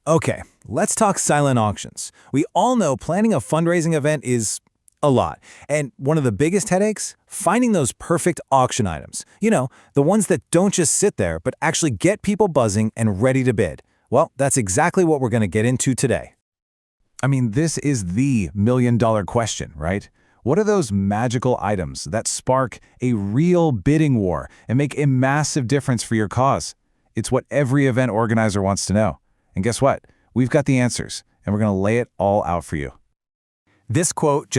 Okay, let's talk silent auctions. We all know planning a fundraising event is a lot. And one of the biggest headaches? Finding those perfect auction items. You know, the ones that don't just sit there, but actually get people buzzing and ready to bid. Well, that's exactly what we're going to get into today. I mean, this is the million-dollar question, right? What are those magical items that spark a real bidding war and make a massive difference for your cause? It's what every event organizer wants to know. And guess what? We've got the answers, and we're going to lay it all out for you. This quote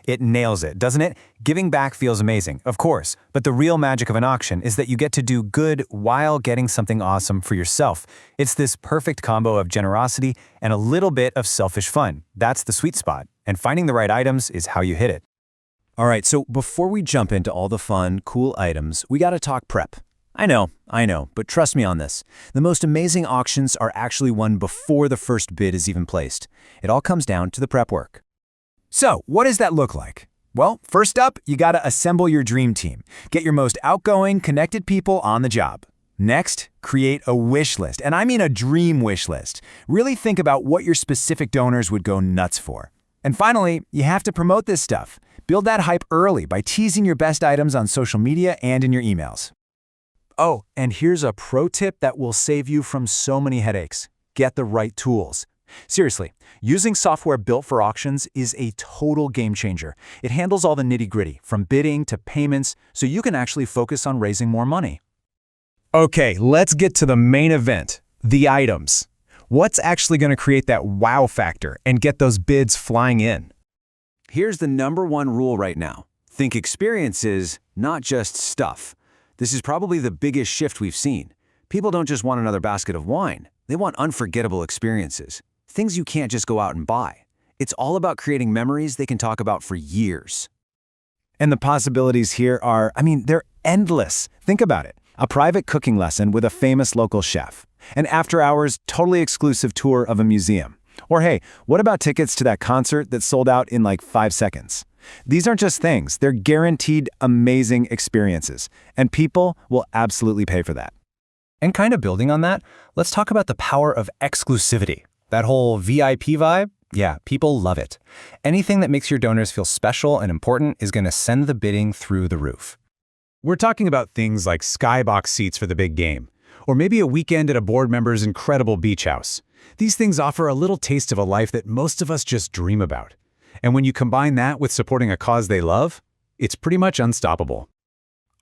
it nails it, doesn't it? Giving back feels amazing, of course, but the real magic of an auction is that you get to do good while getting something awesome for yourself. It's this perfect combo of generosity and a little bit of selfish fun. That's the sweet spot, and finding the right items is how you hit it. All right, so before we jump into all the fun, cool items, we got to talk prep. I know, but trust me on this. The most amazing auctions are actually won before the first bid is even placed. It all comes down to the prep work. So, what does that look like? Well, first up, you gotta assemble your dream team. Get your most outgoing, connected people on the job. Next, create a wish list, and I mean a dream wish list. Really think about what your specific donors would go nuts for. And finally, you have to promote this stuff. Build that hype early by teasing your best items on social media and in your emails. Oh, and here's a pro tip that will save you from so many headaches. Get the right tools. Seriously, using software built for auctions is a total game changer. It handles all the nitty-gritty, from bidding to payments, so you can actually focus on raising more money. Okay, let's get to the main event, the items. What's actually going to create that wow factor and get those bids flying in? Here's the #1 rule right now. Think experiences, not just stuff. This is probably the biggest shift we've seen. People don't just want another basket of wine. They want unforgettable experiences. Things you can't just go out and buy. It's all about creating memories they can talk about for years. And the possibilities here are, they're endless. Think about it. A private cooking lesson with a famous local chef. An after-hours, totally exclusive tour of a museum. Or hey, what about tickets to that concert that sold out in like 5 seconds? These aren't just things. They're guaranteed amazing experiences. And people will absolutely pay for that. And kind of building on that, let's talk about the power of exclusivity. That whole VIP vibe? Yeah, people love it. Anything that makes your donors feel special and important is going to send the bidding through the roof. We're talking about things like skybox seats for the big game, or maybe a weekend at a board member's incredible beach house. These things offer a little taste of a life that most of us just dream about. And when you combine that with supporting a cause they love, it's pretty much unstoppable.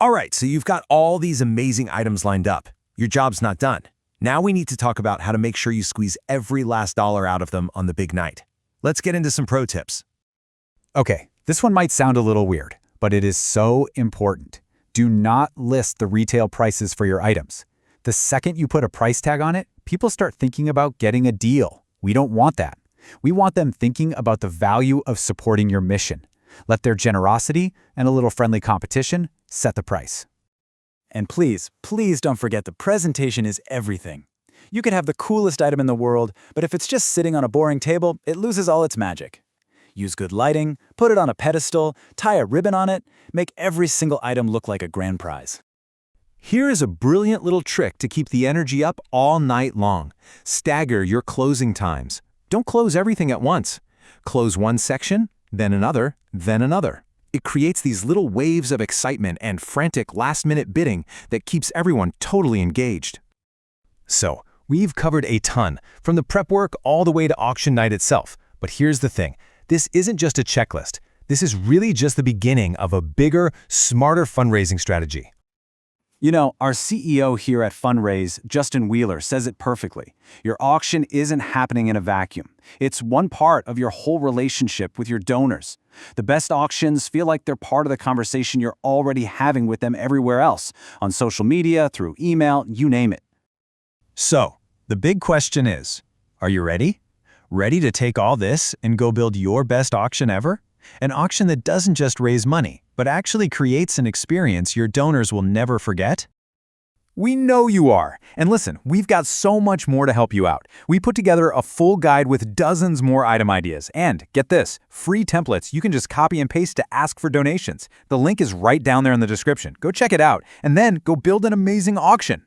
All right, so you've got all these amazing items lined up. Your job's not done. Now we need to talk about how to make sure you squeeze every last dollar out of them on the big night. Let's get into some pro tips. Okay, this one might sound a little weird, but it is so important. Do not list the retail prices for your items. The second you put a price tag on it, people start thinking about getting a deal. We don't want that. We want them thinking about the value of supporting your mission. Let their generosity and a little friendly competition set the price. And please don't forget the presentation is everything. You could have the coolest item in the world, but if it's just sitting on a boring table, it loses all its magic. Use good lighting, put it on a pedestal, tie a ribbon on it, make every single item look like a grand prize. Here is a brilliant little trick to keep the energy up all night long. Stagger your closing times. Don't close everything at once. Close one section, then another, then another. It creates these little waves of excitement and frantic last-minute bidding that keeps everyone totally engaged. So, we've covered a ton, from the prep work all the way to auction night itself. But here's the thing. This isn't just a checklist. This is really just the beginning of a bigger, smarter fundraising strategy. You know, our CEO here at Funraise, Justin Wheeler, says it perfectly. Your auction isn't happening in a vacuum. It's one part of your whole relationship with your donors. The best auctions feel like they're part of the conversation you're already having with them everywhere else, on social media, through email, you name it. So, the big question is, are you ready? Ready to take all this and go build your best auction ever? An auction that doesn't just raise money, but actually creates an experience your donors will never forget? We know you are. And listen, we've got so much more to help you out. We put together a full guide with dozens more item ideas. And get this, free templates you can just copy and paste to ask for donations. The link is right down there in the description. Go check it out, and then go build an amazing auction.